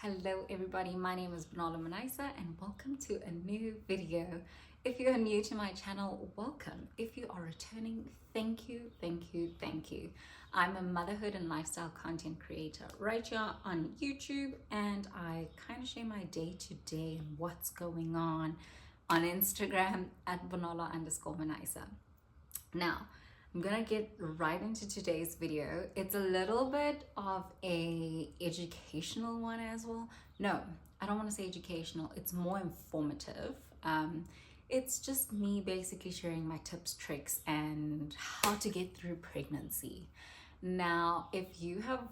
Hello everybody, my name is Banola Manaisa and welcome to a new video. If you are new to my channel, welcome. If you are returning, thank you, thank you, thank you. I'm a motherhood and lifestyle content creator right here on YouTube, and I kind of share my day-to-day and what's going on Instagram at Banola_Manaisa. Now, I'm gonna get right into today's video. It's a little bit of a educational one as well. No, I don't want to say educational. It's more informative. It's just me basically sharing my tips, tricks, and how to get through pregnancy. Now, if you have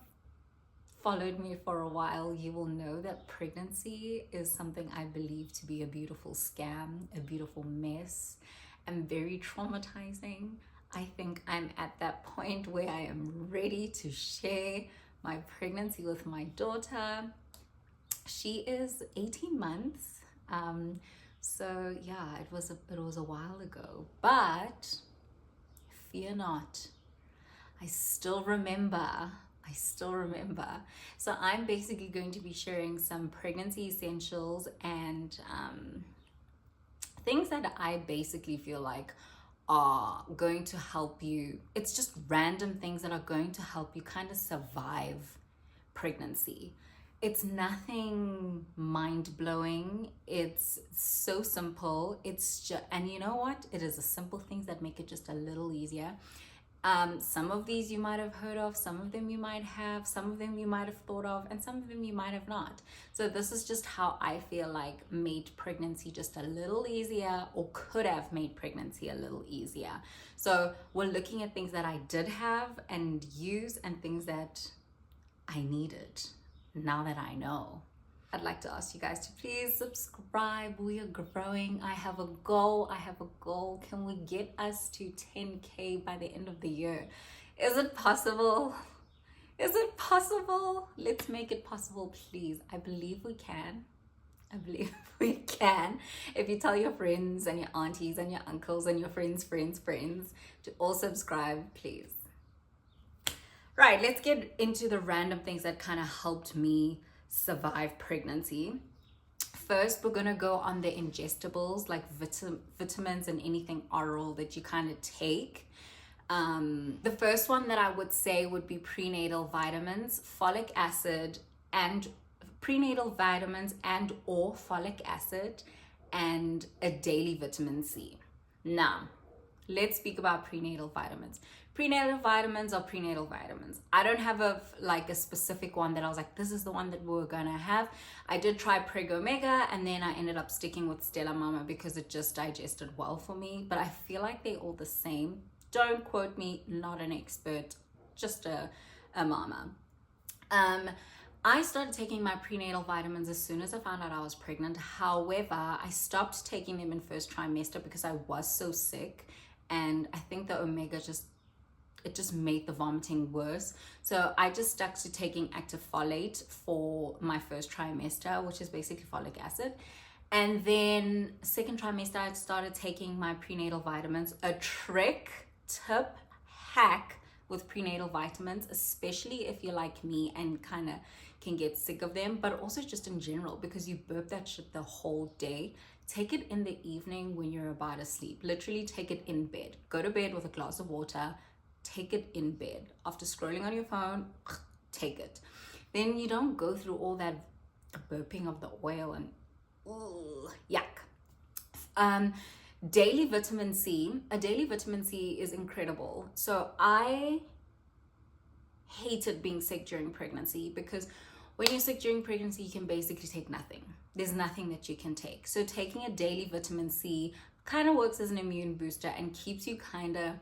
followed me for a while, you will know that pregnancy is something I believe to be a beautiful scam, a beautiful mess, and very traumatizing. I think I'm at that point where I am ready to share my pregnancy with my daughter. She is 18 months. So yeah, it was a while ago, but fear not. I still remember. So I'm basically going to be sharing some pregnancy essentials and things that I basically feel like are going to help you. It's just random things that are going to help you kind of survive pregnancy. It's nothing mind-blowing. It's so simple. It's just, and you know what? It is the simple things that make it just a little easier. Some of these you might have heard of, some of them you might have, some of them you might have thought of, and some of them you might have not. So this is just how I feel like made pregnancy just a little easier, or could have made pregnancy a little easier. So we're looking at things that I did have and use, and things that I needed now that I know. I'd like to ask you guys to please subscribe. We are growing. I have a goal. Can we get us to 10K by the end of the year? Is it possible? Let's make it possible, please. I believe we can. If you tell your friends and your aunties and your uncles and your friends to all subscribe, please. Right, let's get into the random things that kind of helped me survive pregnancy. First, we're gonna go on the ingestibles, like vitamins and anything oral that you kind of take. The first one that I would say would be prenatal vitamins, folic acid, and prenatal vitamins and or folic acid, and a daily vitamin C. Now, let's speak about prenatal vitamins. Prenatal vitamins are prenatal vitamins. I don't have a specific one that I was like, this is the one that we're gonna have. I did try Preg Omega, and then I ended up sticking with Stella Mama because it just digested well for me. But I feel like they're all the same. Don't quote me, not an expert, just a mama. I started taking my prenatal vitamins as soon as I found out I was pregnant. However, I stopped taking them in first trimester because I was so sick, and I think the Omega just made the vomiting worse. So I just stuck to taking active folate for my first trimester, which is basically folic acid. And then second trimester, I started taking my prenatal vitamins. A tip, hack with prenatal vitamins, especially if you're like me and kind of can get sick of them, but also just in general, because you burp that shit the whole day. Take it in the evening when you're about to sleep. Literally take it in bed. Go to bed with a glass of water. Take it in bed. After scrolling on your phone, take it. Then you don't go through all that burping of the oil and yuck. Daily vitamin C. A daily vitamin C is incredible. So I hated being sick during pregnancy, because when you're sick during pregnancy, you can basically take nothing. There's nothing that you can take. So taking a daily vitamin C kind of works as an immune booster and keeps you kind of,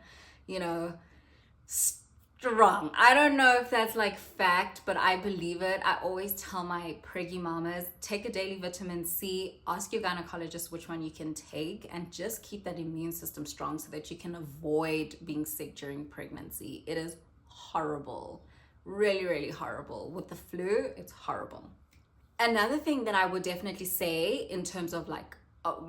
strong. I don't know if that's like fact, but I believe it. I always tell my preggy mamas, take a daily vitamin C, ask your gynecologist which one you can take, and just keep that immune system strong so that you can avoid being sick during pregnancy. It is horrible. Really, really horrible. With the flu, it's horrible. Another thing that I would definitely say in terms of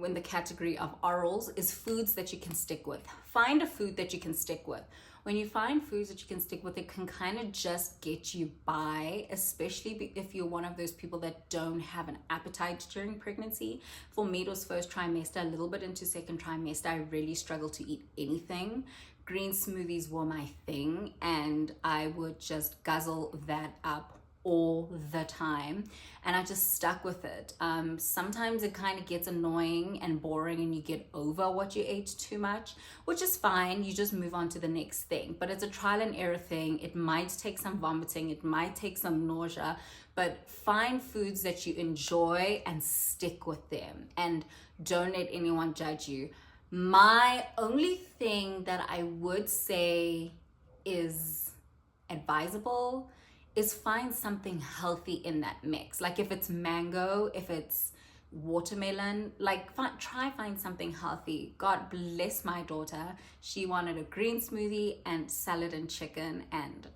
in the category of orals is foods that you can stick with. Find a food that you can stick with. when you find foods that you can stick with, it can kind of just get you by, especially if you're one of those people that don't have an appetite during pregnancy. For me, it was first trimester, a little bit into second trimester, I really struggled to eat anything. Green smoothies were my thing, and I would just guzzle that up all the time, and I just stuck with it. Sometimes it kind of gets annoying and boring and you get over what you ate too much, which is fine. You just move on to the next thing, but it's a trial and error thing. It might take some vomiting, it might take some nausea, but find foods that you enjoy and stick with them, and don't let anyone judge you. My only thing that I would say is advisable is find something healthy in that mix. Like if it's mango, if it's watermelon, like try find something healthy. God bless my daughter. She wanted a green smoothie and salad and chicken, and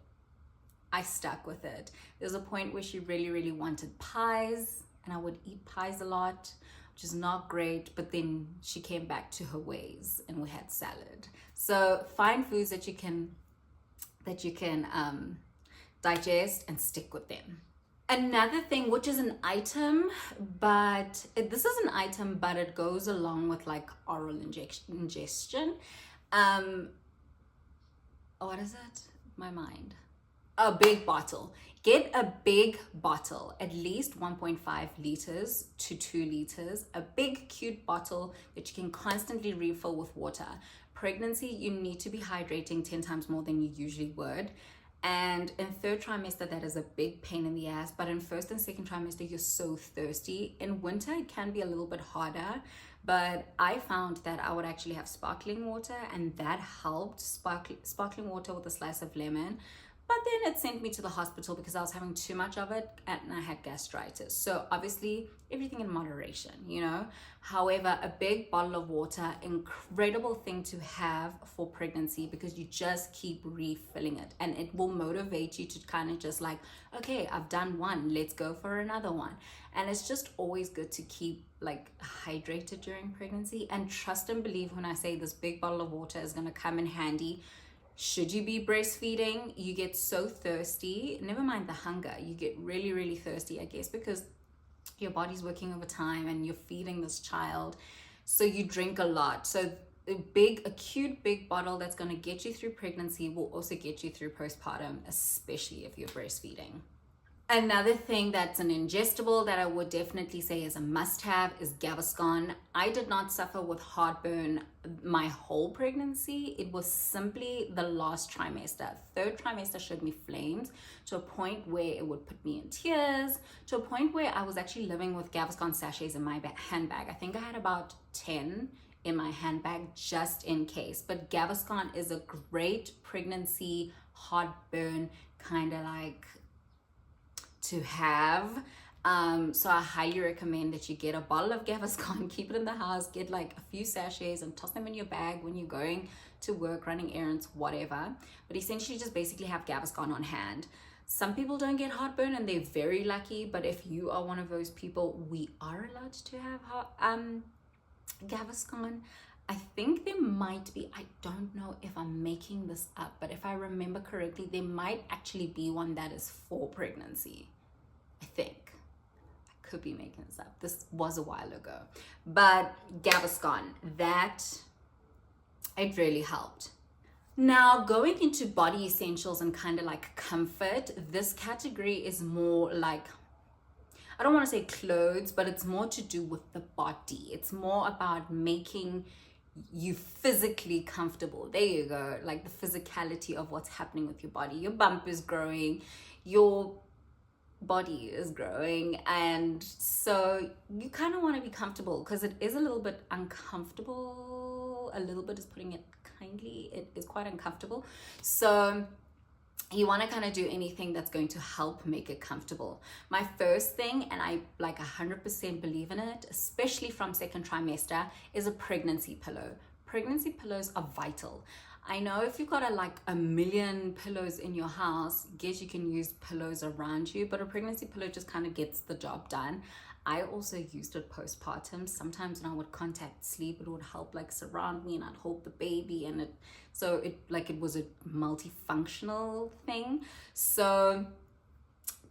I stuck with it. There's a point where she really, really wanted pies, and I would eat pies a lot, which is not great, but then she came back to her ways and we had salad. So find foods that you can digest and stick with them. Another thing, which is an item, but this is an item, but it goes along with like oral ingestion. What is it? My mind. A big bottle. Get a big bottle, at least 1.5 liters to 2 liters. A big, cute bottle that you can constantly refill with water. Pregnancy, you need to be hydrating 10 times more than you usually would. And in third trimester, that is a big pain in the ass. But in first and second trimester, you're so thirsty. In winter, it can be a little bit harder. But I found that I would actually have sparkling water, and that helped. Sparkling water with a slice of lemon. But then it sent me to the hospital because I was having too much of it and I had gastritis. So obviously everything in moderation, you know. However, a big bottle of water, incredible thing to have for pregnancy, because you just keep refilling it, and it will motivate you to kind of just like, okay, I've done one, let's go for another one. And it's just always good to keep like hydrated during pregnancy. And trust and believe when I say this big bottle of water is going to come in handy. Should you be breastfeeding, you get so thirsty, never mind the hunger, you get really, really thirsty, I guess, because your body's working overtime and you're feeding this child. So you drink a lot. So a cute big bottle that's going to get you through pregnancy will also get you through postpartum, especially if you're breastfeeding. Another thing that's an ingestible that I would definitely say is a must-have is Gaviscon. I did not suffer with heartburn my whole pregnancy. It was simply the last trimester. Third trimester showed me flames to a point where it would put me in tears, to a point where I was actually living with Gaviscon sachets in my handbag. I think I had about 10 in my handbag just in case. But Gaviscon is a great pregnancy heartburn kind of like to have. So I highly recommend that you get a bottle of Gaviscon, keep it in the house, get like a few sachets and toss them in your bag when you're going to work, running errands, whatever. But essentially just basically have Gaviscon on hand. Some people don't get heartburn and they're very lucky, but if you are one of those people, we are allowed to have Gaviscon. I think there might be, I don't know if I'm making this up, but if I remember correctly, there might actually be one that is for pregnancy. I think. I could be making this up. This was a while ago. But Gaviscon, it really helped. Now, going into body essentials and kind of like comfort, this category is more like, I don't want to say clothes, but it's more to do with the body. It's more about making you physically comfortable. There you go. Like the physicality of what's happening with your body. Your bump is growing, your body is growing, and so you kind of want to be comfortable because it is a little bit uncomfortable. A little bit is putting it kindly. It is quite uncomfortable. So you want to kind of do anything that's going to help make it comfortable. My first thing, and I like 100% believe in it, especially from second trimester, is a pregnancy pillow. Pregnancy pillows are vital. I know if you've got like a million pillows in your house, guess you can use pillows around you, but a pregnancy pillow just kind of gets the job done. I also used it postpartum. Sometimes when I would contact sleep, it would help like surround me and I'd hold the baby, and it was a multifunctional thing. So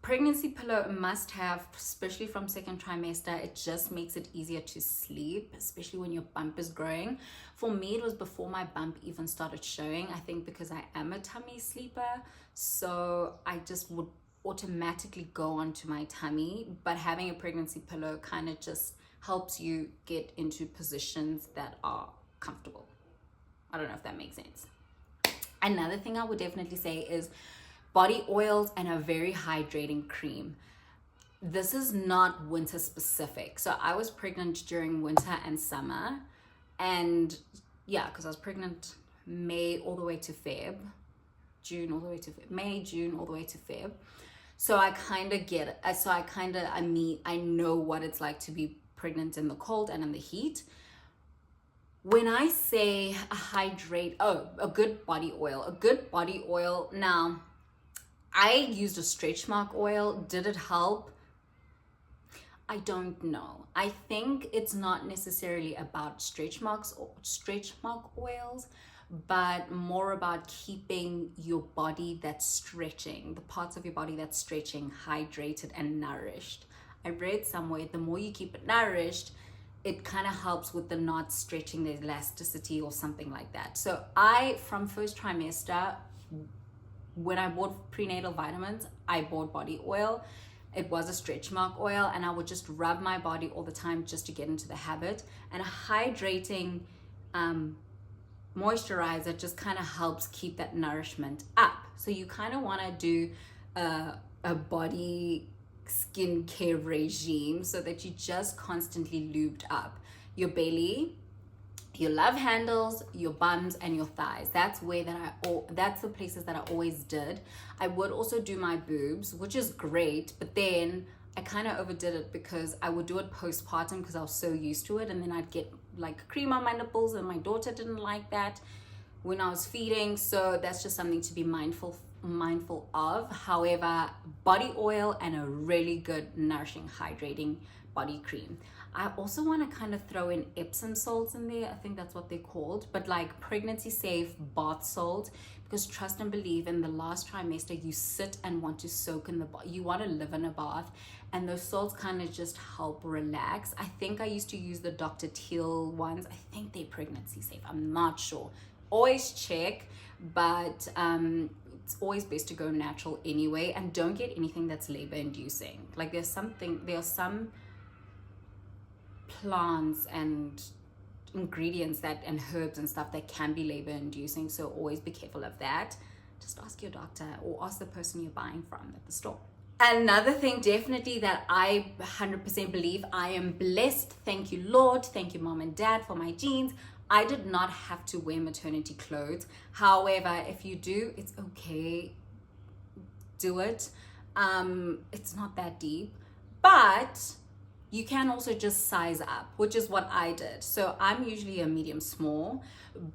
pregnancy pillow must have, especially from second trimester. It just makes it easier to sleep, especially when your bump is growing. For me, it was before my bump even started showing, I think, because I am a tummy sleeper, so I just would automatically go onto my tummy. But having a pregnancy pillow kind of just helps you get into positions that are comfortable. I don't know if that makes sense. Another thing I would definitely say is body oils and a very hydrating cream. This is not winter specific. So I was pregnant during winter and summer, and yeah, because I was pregnant May all the way to Feb, June all the way to Feb, May, June all the way to Feb. So I kind of get it. I know what it's like to be pregnant in the cold and in the heat. When I say a good body oil, now I used a stretch mark oil. Did it help? I don't know. I think it's not necessarily about stretch mark oils, but more about keeping your body that's stretching, the parts of your body that's stretching, hydrated and nourished. I read somewhere the more you keep it nourished, it kind of helps with the not stretching, the elasticity or something like that. So from first trimester, when I bought prenatal vitamins, I bought body oil. It was a stretch mark oil, and I would just rub my body all the time just to get into the habit. And a hydrating moisturizer just kind of helps keep that nourishment up. So you kind of want to do a body skincare regime so that you just constantly lubed up your belly, your love handles, your bums, and your thighs. That's the places that I always did. I would also do my boobs, which is great, but then I kind of overdid it because I would do it postpartum because I was so used to it, and then I'd get like cream on my nipples, and my daughter didn't like that when I was feeding. So that's just something to be mindful of. However, body oil and a really good nourishing hydrating body cream. I also want to kind of throw in Epsom salts in there. I think that's what they're called, but like pregnancy safe bath salt, because trust and believe, in the last trimester you sit and want to soak in the bath, you want to live in a bath, and those salts kind of just help relax. I think I used to use the Dr. Teal ones. I think they're pregnancy safe, I'm not sure, always check, but it's always best to go natural anyway, and don't get anything that's labor inducing. Like there are some plants and ingredients and herbs and stuff that can be labor inducing, so always be careful of that. Just ask your doctor or ask the person you're buying from at the store. Another thing definitely that I 100% believe, I am blessed, thank you Lord, thank you mom and dad for my genes. I did not have to wear maternity clothes. However, if you do, it's okay, do it. It's not that deep, but you can also just size up, which is what I did. So I'm usually a medium small,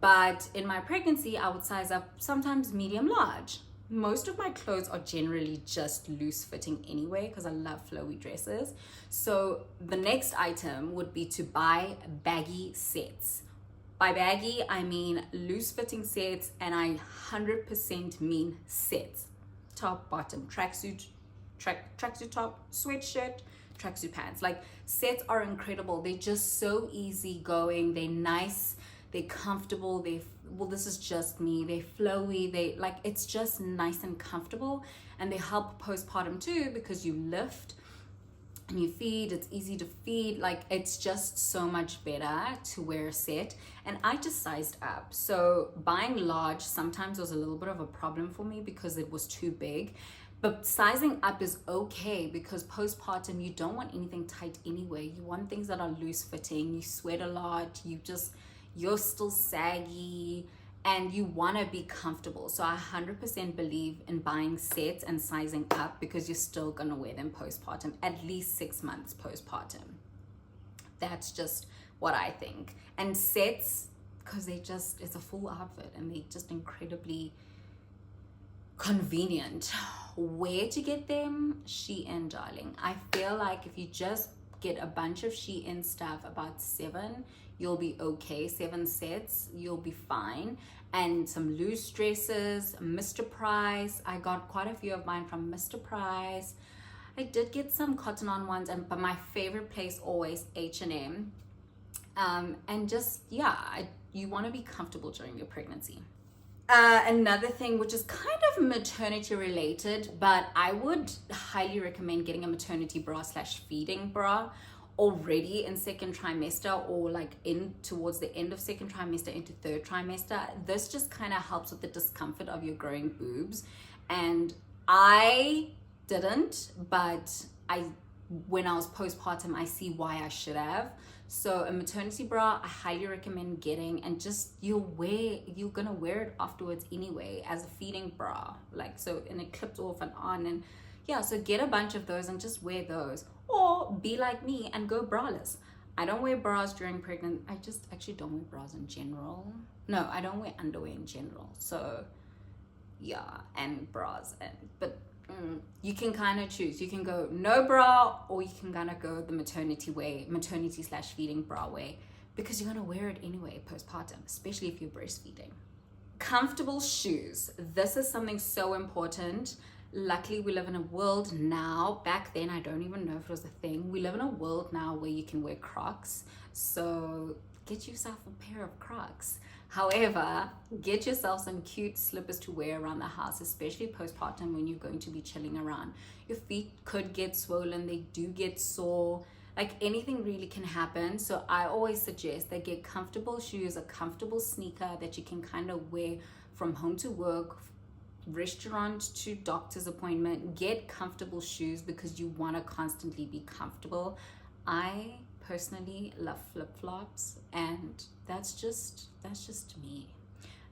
but in my pregnancy, I would size up sometimes medium large. Most of my clothes are generally just loose fitting anyway, because I love flowy dresses. So the next item would be to buy baggy sets. By baggy, I mean loose fitting sets, and I 100% mean sets. Top, bottom, tracksuit top, sweatshirt, tracksuit pants. Like, sets are incredible. They're just so easy going. They're nice, they're comfortable, this is just me, they're flowy, it's just nice and comfortable, and they help postpartum too, because you lift and you feed, it's easy to feed. Like, it's just so much better to wear a set. And I just sized up. So buying large sometimes was a little bit of a problem for me because it was too big. But sizing up is okay, because postpartum, you don't want anything tight anyway. You want things that are loose fitting. You sweat a lot, you're still saggy, and you want to be comfortable. So I 100% believe in buying sets and sizing up, because you're still going to wear them postpartum, at least 6 months postpartum. That's just what I think. And sets because it's a full outfit and they're just incredibly convenient. Where to get them? Shein, darling. I feel like if you just get a bunch of Shein stuff, about 7, you'll be okay. 7 sets, you'll be fine. And some loose dresses, Mr. Price. I got quite a few of mine from Mr. Price. I did get some cotton on ones, but my favorite place always H&M. And just, yeah, you want to be comfortable during your pregnancy. Another thing, which is kind of maternity related, but I would highly recommend getting a maternity bra / feeding bra already in 2nd trimester, or like in towards the end of 2nd trimester into 3rd trimester. This just kind of helps with the discomfort of your growing boobs. And I didn't, but when I was postpartum, I see why I should have. So a maternity bra, I highly recommend getting, and just you're gonna wear it afterwards anyway as a feeding bra, like, so, and it clips off and on, and yeah, so get a bunch of those and just wear those, or be like me and go braless. I don't wear bras during pregnant. I just actually don't wear bras in general. No, I don't wear underwear in general. So yeah, and bras, but you can kind of choose. You can go no bra, or you can kind of go the maternity / feeding bra way, because you're going to wear it anyway postpartum, especially if you're breastfeeding. Comfortable shoes. This is something so important. Luckily, we live in a world now. Back then, I don't even know if it was a thing. We live in a world now where you can wear Crocs. So get yourself a pair of Crocs. However, get yourself some cute slippers to wear around the house, especially postpartum when you're going to be chilling around. Your feet could get swollen, they do get sore, like anything really can happen. So I always suggest that get comfortable shoes, a comfortable sneaker that you can kind of wear from home to work, restaurant to doctor's appointment. Get comfortable shoes because you want to constantly be comfortable. I personally love flip-flops, and that's just me,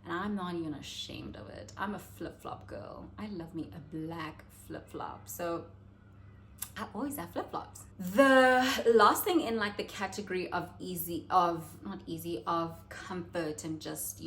and I'm not even ashamed of it. I'm a flip-flop girl. I love me a black flip-flop, so I always have flip-flops. The last thing in like the category of of comfort and just,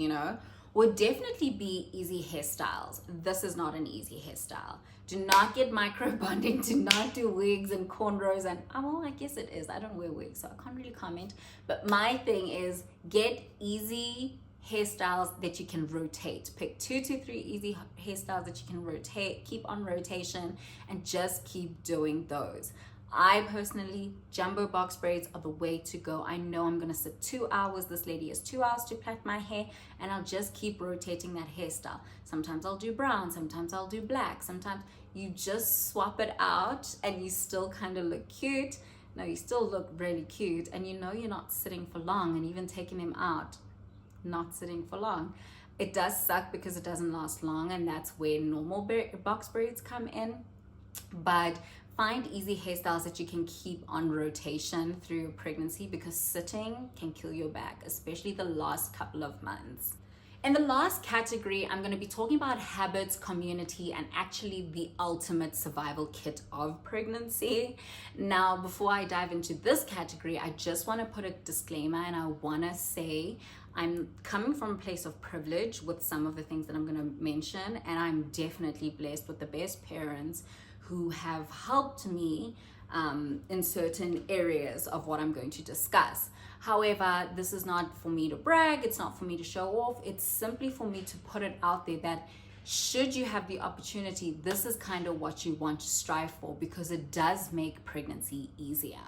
would definitely be easy hairstyles. This is not an easy hairstyle. Do not get micro bonding. Do not do wigs and cornrows. And well, I guess it is. I don't wear wigs, so I can't really comment. But my thing is get easy hairstyles that you can rotate. Pick 2 to 3 easy hairstyles that you can rotate, keep on rotation, and just keep doing those. I personally, jumbo box braids are the way to go. I know I'm gonna sit 2 hours. This lady has 2 hours to plait my hair, and I'll just keep rotating that hairstyle. Sometimes I'll do brown, sometimes I'll do black, sometimes you just swap it out and you still kind of look cute. No, you still look really cute, and you're not sitting for long, and even taking them out, not sitting for long. It does suck because it doesn't last long, and that's where normal box braids come in. But find easy hairstyles that you can keep on rotation through your pregnancy, because sitting can kill your back, especially the last couple of months. In the last category, I'm going to be talking about habits, community, and actually the ultimate survival kit of pregnancy. Now, before I dive into this category, I just want to put a disclaimer, and I want to say I'm coming from a place of privilege with some of the things that I'm going to mention, and I'm definitely blessed with the best parents who have helped me in certain areas of what I'm going to discuss. However, this is not for me to brag, it's not for me to show off, it's simply for me to put it out there that should you have the opportunity, this is kind of what you want to strive for, because it does make pregnancy easier.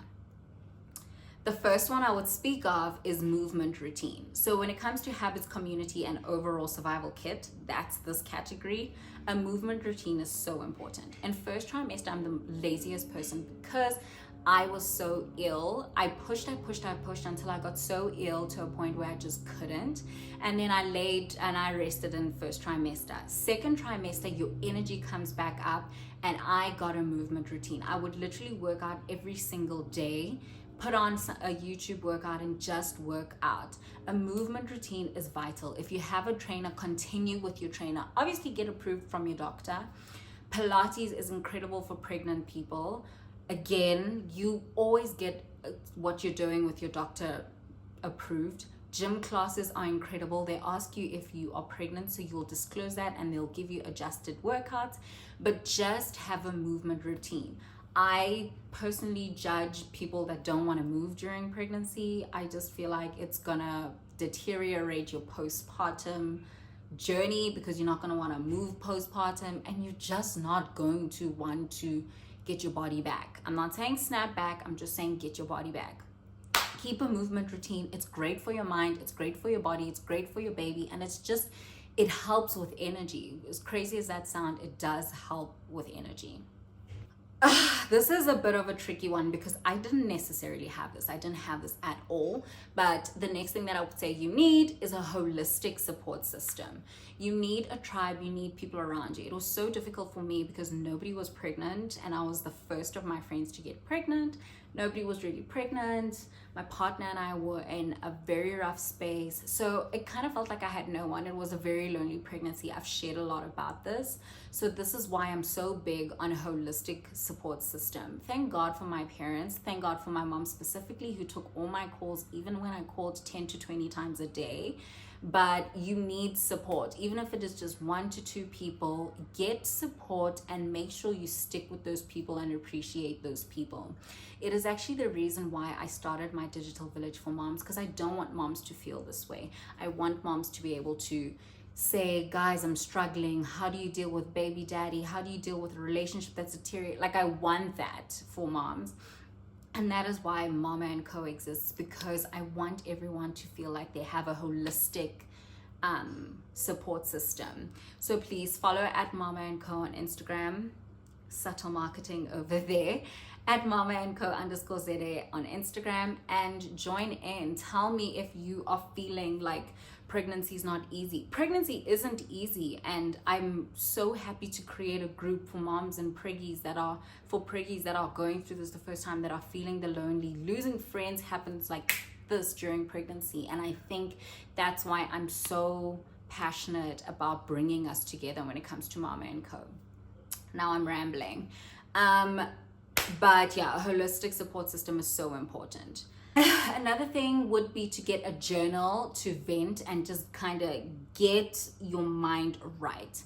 The first one I would speak of is movement routine. So when it comes to habits, community, and overall survival kit, that's this category. A movement routine is so important. In first trimester, I'm the laziest person because I was so ill. I pushed until I got so ill to a point where I just couldn't. And then I laid and I rested in first trimester. Second trimester, your energy comes back up, and I got a movement routine. I would literally work out every single day, put on a YouTube workout, and just work out. A movement routine is vital. If you have a trainer, continue with your trainer. Obviously, get approved from your doctor. Pilates is incredible for pregnant people. Again, you always get what you're doing with your doctor approved. Gym classes are incredible. They ask you if you are pregnant, so you'll disclose that and they'll give you adjusted workouts, but just have a movement routine. I personally judge people that don't want to move during pregnancy. I just feel like it's gonna deteriorate your postpartum journey because you're not going to want to move postpartum and you're just not going to want to get your body back. I'm not saying snap back, I'm just saying get your body back. Keep a movement routine. It's great for your mind, it's great for your body, it's great for your baby, and it helps with energy. As crazy as that sounds, it does help with energy. This is a bit of a tricky one because I didn't necessarily have this. I didn't have this at all. But the next thing that I would say you need is a holistic support system. You need a tribe, you need people around you. It was so difficult for me because nobody was pregnant and I was the first of my friends to get pregnant. Nobody was really pregnant. My partner and I were in a very rough space. So it kind of felt like I had no one. It was a very lonely pregnancy. I've shared a lot about this. So this is why I'm so big on a holistic support system. Thank God for my parents. Thank God for my mom specifically, who took all my calls, even when I called 10 to 20 times a day. But you need support, even if it is just 1 to 2 people. Get support and make sure you stick with those people and appreciate those people. It is actually the reason why I started my digital village for moms, because I don't want moms to feel this way. I want moms to be able to say, guys, I'm struggling. How do you deal with baby daddy? How do you deal with a relationship that's deteriorating? Like, I want that for moms. And that is why Mama & Co exists, because I want everyone to feel like they have a holistic support system. So please follow at Mama & Co on Instagram. Subtle marketing over there. At Mama & Co _ZA on Instagram, and join in. Tell me if you are feeling like pregnancy is not easy. Pregnancy isn't easy, and I'm so happy to create a group for moms and preggies that are going through this the first time, that are feeling the lonely. Losing friends happens like this during pregnancy, and I think that's why I'm so passionate about bringing us together when it comes to Mama & Co. Now I'm rambling. But yeah, a holistic support system is so important. Another thing would be to get a journal to vent and just kind of get your mind right.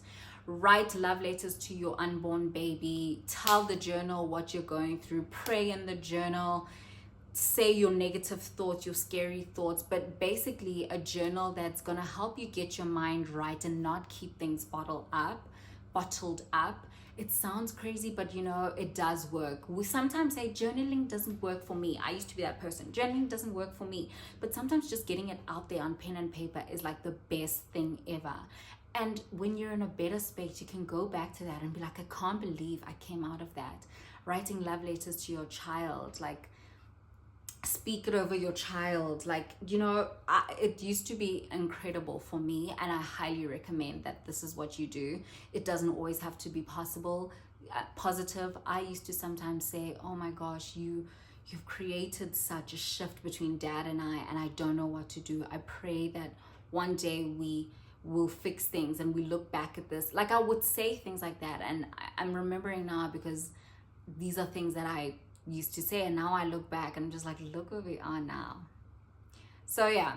Write love letters to your unborn baby. Tell the journal what you're going through. Pray in the journal. Say your negative thoughts, your scary thoughts, but basically a journal that's going to help you get your mind right and not keep things bottled up. It sounds crazy, but you know, it does work. We sometimes say journaling doesn't work for me. I used to be that person. Journaling doesn't work for me. But sometimes just getting it out there on pen and paper is like the best thing ever. And when you're in a better space, you can go back to that and be like, I can't believe I came out of that. Writing love letters to your child, like, speak it over your child. Like, you know, it used to be incredible for me, and I highly recommend that this is what you do. It doesn't always have to be positive. I used to sometimes say, oh my gosh, you've created such a shift between dad and I don't know what to do. I pray that one day we will fix things and we look back at this. Like, I would say things like that, and I'm remembering now because these are things that I used to say, and now I look back and I'm just like, look where we are now. So yeah,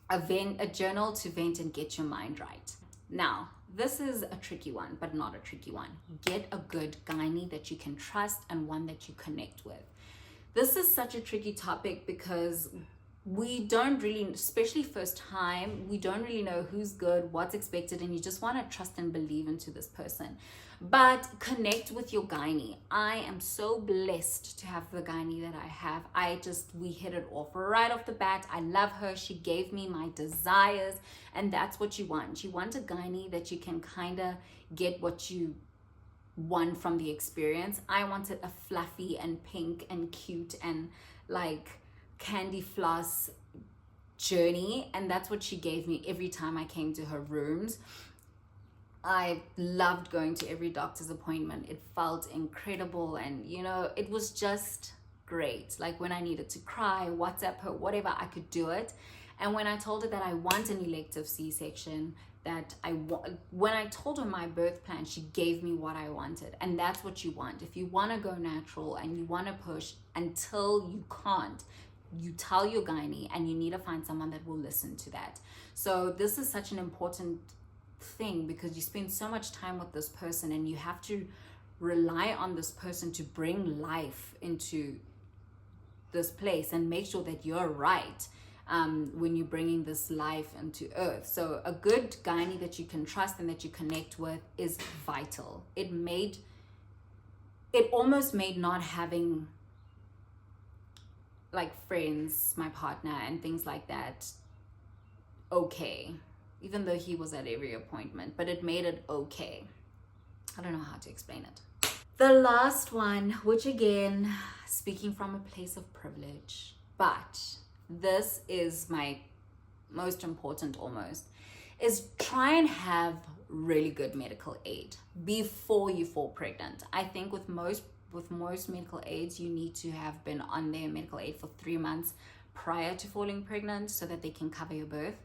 a journal to vent and get your mind right. Now, this is a tricky one, but not a tricky one. Get a good gynae that you can trust and one that you connect with. This is such a tricky topic because we don't really, especially first time, we don't really know who's good, what's expected, and you just want to trust and believe into this person. But connect with your gynae. I am so blessed to have the gynae that I have. We hit it off right off the bat. I love her. She gave me my desires, and that's what you want. You want a gynae that you can kind of get what you want from the experience. I wanted a fluffy and pink and cute and like candy floss journey, and that's what she gave me every time I came to her rooms. I loved going to every doctor's appointment. It felt incredible, and you know, it was just great. Like when I needed to cry, WhatsApp her, whatever, I could do it. And when I told her that I want an elective C-section, when I told her my birth plan, she gave me what I wanted. And that's what you want. If you want to go natural and you want to push until you can't, you tell your gynae, and you need to find someone that will listen to that. So this is such an important thing, because you spend so much time with this person and you have to rely on this person to bring life into this place and make sure that you're right when you're bringing this life into earth. So a good gynae that you can trust and that you connect with is vital. It almost made not having like friends, my partner and things like that okay, even though he was at every appointment, but it made it okay. I don't know how to explain it. The last one, which again, speaking from a place of privilege, but this is my most important almost, is try and have really good medical aid before you fall pregnant. I think with most medical aids, you need to have been on their medical aid for 3 months prior to falling pregnant so that they can cover your birth.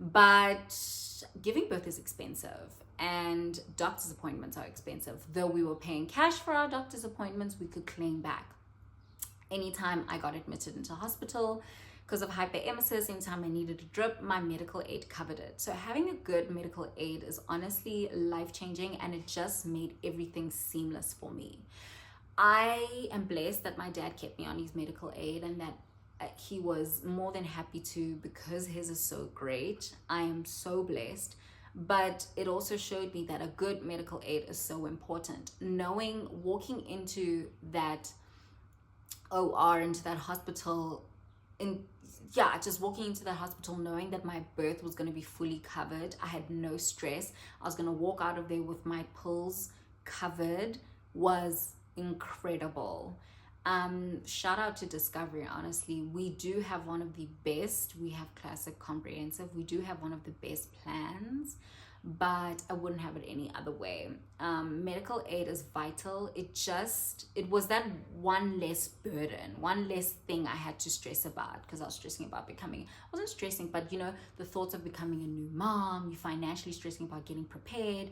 But giving birth is expensive and doctor's appointments are expensive. Though we were paying cash for our doctor's appointments, we could claim back. Anytime I got admitted into hospital because of hyperemesis, anytime I needed a drip, my medical aid covered it. So having a good medical aid is honestly life-changing, and it just made everything seamless for me. I am blessed that my dad kept me on his medical aid, and that he was more than happy to, because his is so great. I am so blessed. But it also showed me that a good medical aid is so important. Knowing, walking into that OR, into that hospital, just walking into that hospital knowing that my birth was going to be fully covered. I had no stress. I was going to walk out of there with my pills covered, was incredible. Shout out to Discovery. Honestly, we do have one of the best. We have Classic Comprehensive. We do have one of the best plans, but I wouldn't have it any other way. Medical aid is vital. It was that one less burden, one less thing I had to stress about, because I was stressing about I wasn't stressing, but the thoughts of becoming a new mom, you financially stressing about getting prepared,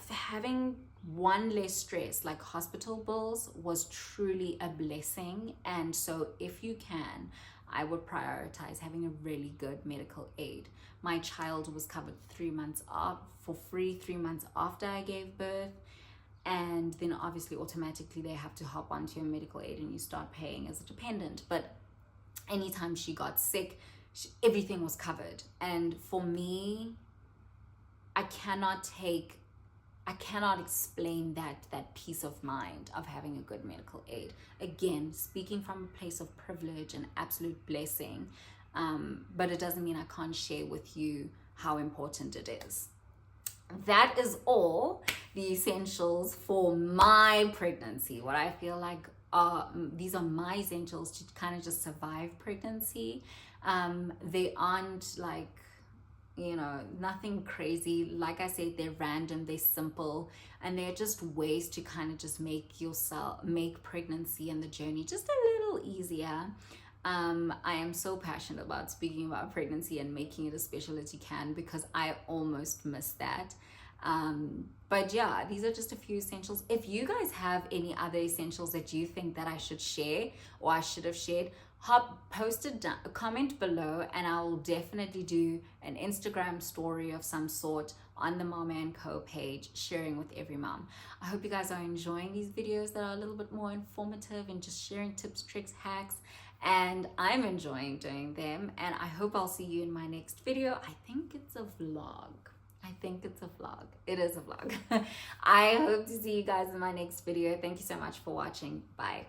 having one less stress, like hospital bills, was truly a blessing. And so if you can, I would prioritize having a really good medical aid. My child was covered 3 months for free 3 months after I gave birth, and then obviously automatically they have to hop onto your medical aid and you start paying as a dependent. But anytime she got sick, everything was covered. And for me, I cannot explain that peace of mind of having a good medical aid. Again, speaking from a place of privilege and absolute blessing, but it doesn't mean I can't share with you how important it is. That is all the essentials for my pregnancy. What I feel like these are my essentials to kind of just survive pregnancy. They aren't like, nothing crazy. Like I said, they're random, they're simple, and they're just ways to kind of just make pregnancy and the journey just a little easier. I am so passionate about speaking about pregnancy and making it as special as you can, because I almost missed that. But yeah, these are just a few essentials. If you guys have any other essentials that you think that I should share or I should have shared, post a comment below, and I will definitely do an Instagram story of some sort on the Mama and Co page, sharing with every mom. I hope you guys are enjoying these videos that are a little bit more informative and just sharing tips, tricks, hacks, and I'm enjoying doing them. And I hope I'll see you in my next video. I think it's a vlog. It is a vlog. I hope to see you guys in my next video. Thank you so much for watching. Bye.